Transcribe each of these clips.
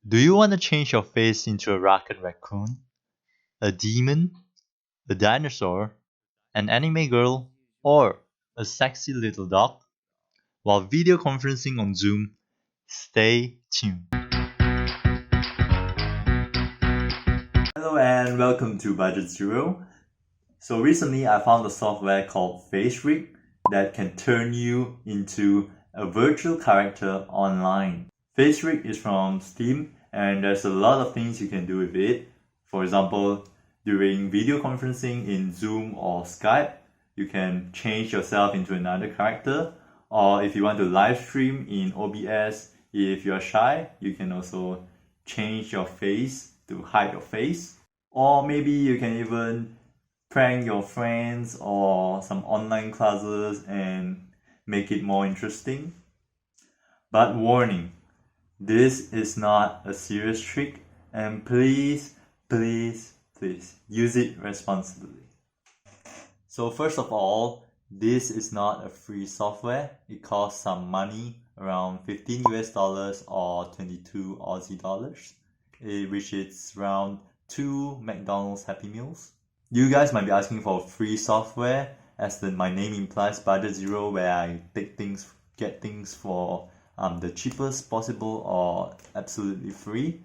Do you want to change your face into a rocket raccoon, a demon, a dinosaur, an anime girl, or a sexy little dog? While video conferencing on Zoom, stay tuned. Hello and welcome to Budget Zero. So recently I found a software called Facerig that can turn you into a virtual character online. Facerig is from Steam and there's a lot of things you can do with it. For example, during video conferencing in Zoom or Skype, you can change yourself into another character. Or if you want to live stream in OBS, if you're shy, you can also change your face to hide your face. Or maybe you can even prank your friends or some online classes and make it more interesting. But warning, this is not a serious trick and please use it responsibly. So first of all, this is not a free software. It costs some money, around 15 US dollars or 22 Aussie dollars, which is around 2 McDonald's Happy Meals. You guys might be asking for free software, as my name implies, Budget Zero, where I get things for the cheapest possible or absolutely free.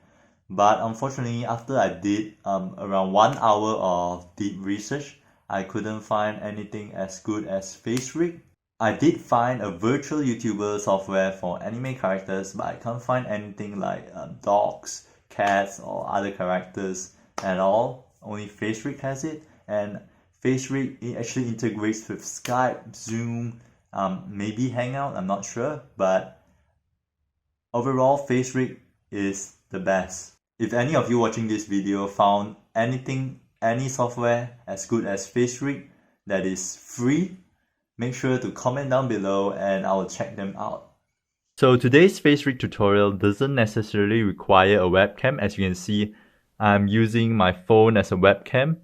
But unfortunately, after I did around 1 hour of deep research, I couldn't find anything as good as Facerig. I did find a virtual YouTuber software for anime characters, but I can't find anything like dogs, cats, or other characters at all. Only Facerig has it, and Facerig actually integrates with Skype, Zoom, maybe Hangout, I'm not sure, but overall Facerig is the best. If any of you watching this video found any software as good as Facerig that is free, make sure to comment down below and I will check them out. So today's Facerig tutorial doesn't necessarily require a webcam. As you can see, I'm using my phone as a webcam.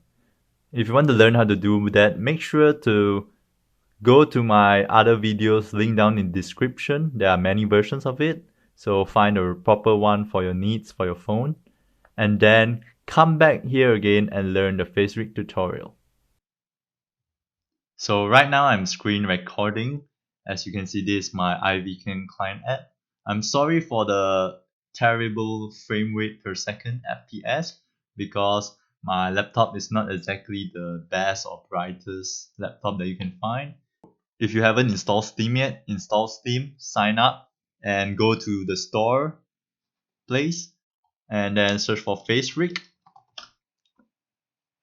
If you want to learn how to do that, make sure to go to my other videos, link down in the description. There are many versions of it, so find a proper one for your needs for your phone. And then come back here again and learn the Facerig tutorial. So right now I'm screen recording. As you can see, this is my iVcam client app. I'm sorry for the terrible frame rate per second FPS because my laptop is not exactly the best or brightest laptop that you can find. If you haven't installed Steam yet, install Steam, sign up, and go to the store place and then search for Facerig.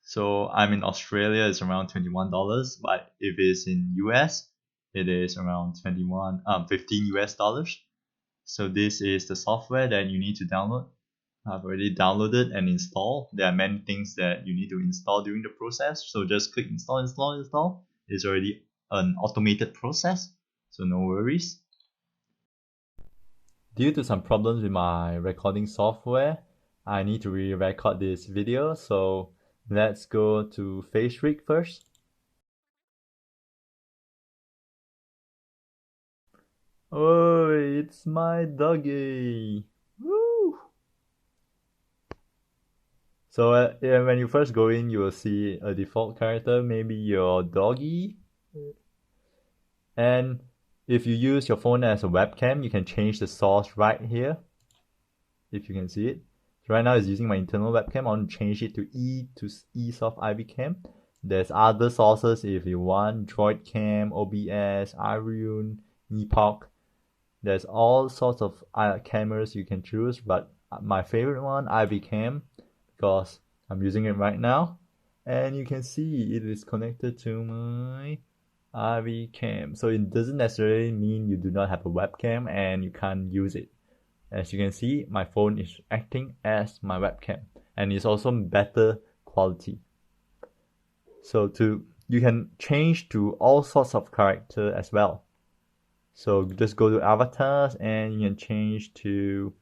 So I'm in Australia, it's around $21, but if it's in US, it is around 15 US dollars. So this is the software that you need to download. I've already downloaded and installed. There are many things that you need to install during the process. So just click install. It's already an automated process, so no worries. Due to some problems with my recording software, I need to re-record this video. So let's go to Facerig first. Oh, it's my doggy. Woo! So when you first go in, you will see a default character, maybe your doggy. And if you use your phone as a webcam, you can change the source right here, if you can see it. So right now it's using my internal webcam. I want to change it to eSoft iVcam. There's other sources if you want, DroidCam, OBS, Irune, Epoch. There's all sorts of cameras you can choose, but my favorite one, iVcam, because I'm using it right now. And you can see it is connected to my iVcam. So it doesn't necessarily mean you do not have a webcam and you can't use it. As you can see, my phone is acting as my webcam and it's also better quality. So you can change to all sorts of character as well. So just go to avatars and you can change to,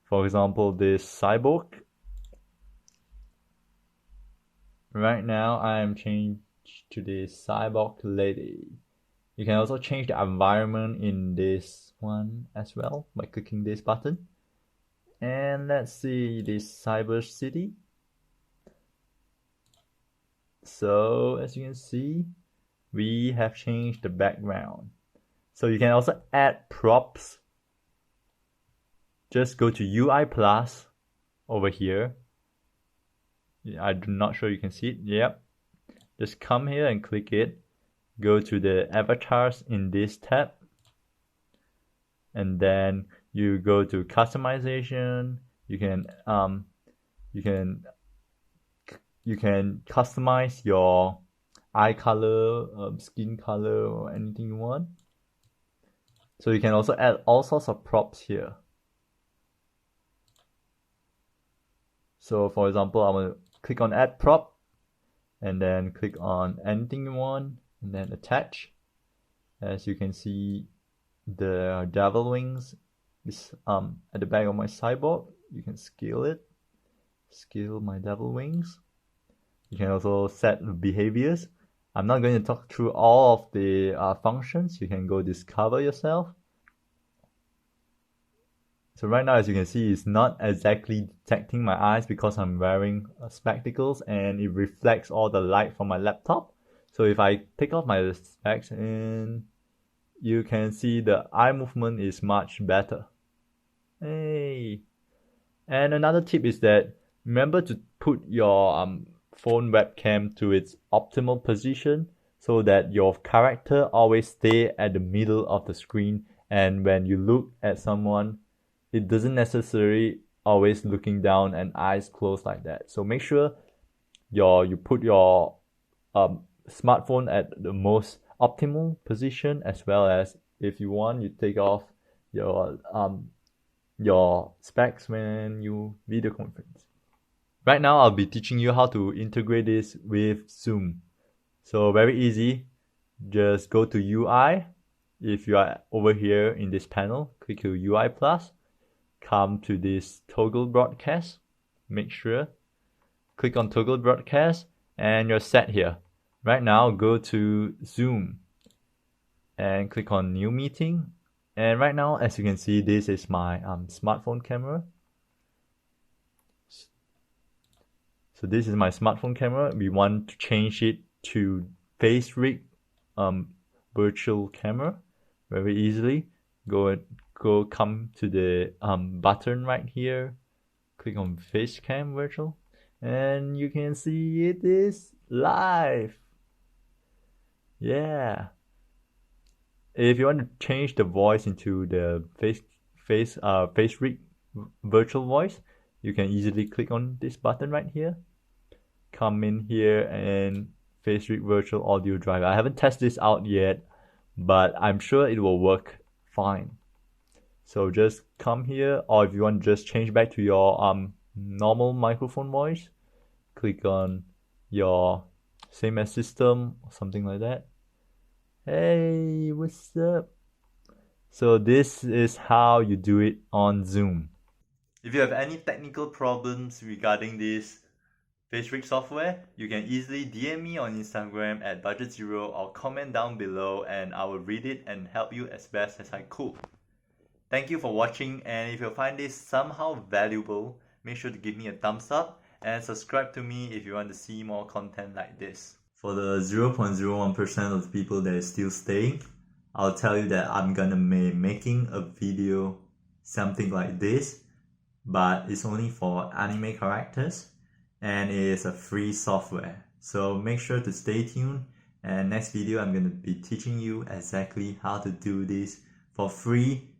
for example, this cyborg. Right now I am changed to this cyborg lady. You can also change the environment in this one as well by clicking this button. And let's see this Cyber City. So as you can see, we have changed the background. So you can also add props. Just go to UI Plus over here. I'm not sure you can see it. Yep. Just come here and click it. Go to the avatars in this tab. And then you go to customization. You can customize your eye color, skin color, or anything you want. So you can also add all sorts of props here. So for example, I'm going to click on add prop and then click on anything you want and then attach. As you can see, the devil wings is at the back of my cyborg. You can scale it. Scale my devil wings. You can also set the behaviors. I'm not going to talk through all of the functions. You can go discover yourself. So right now, as you can see, it's not exactly detecting my eyes because I'm wearing spectacles and it reflects all the light from my laptop. So if I take off my specs, and you can see the eye movement is much better. Hey! And another tip is that remember to put your phone webcam to its optimal position so that your character always stay at the middle of the screen, and when you look at someone, it doesn't necessarily always looking down and eyes closed like that. So make sure you put your smartphone at the most optimal position, as well as if you want, you take off your specs when you video conference. Right now, I'll be teaching you how to integrate this with Zoom. So very easy. Just go to UI. If you are over here in this panel, click to UI Plus. Come to this toggle broadcast. Make sure. Click on toggle broadcast and you're set here. Right now, go to Zoom and click on new meeting. And right now, as you can see, this is my smartphone camera. So this is my smartphone camera. We want to change it to facerig virtual camera very easily. Come to the button right here. Click on Facecam virtual, and you can see it is live. Yeah. If you want to change the voice into the facerig virtual voice, you can easily click on this button right here. Come in here and facerig virtual audio driver. I haven't tested this out yet, but I'm sure it will work fine. So just come here, or if you want to just change back to your normal microphone voice, click on your same as system or something like that. Hey, what's up? So this is how you do it on Zoom. If you have any technical problems regarding this facerig software, you can easily DM me on Instagram at budget0 or comment down below, and I will read it and help you as best as I could. Thank you for watching, and if you find this somehow valuable, make sure to give me a thumbs up and subscribe to me if you want to see more content like this. For the 0.01% of the people that is still staying, I'll tell you that I'm gonna be making a video something like this, but it's only for anime characters and it is a free software. So make sure to stay tuned, and next video I'm gonna be teaching you exactly how to do this for free,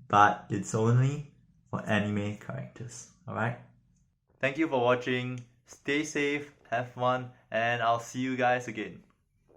but it's only for anime characters. Alright? Thank you for watching. Stay safe, have fun, and I'll see you guys again.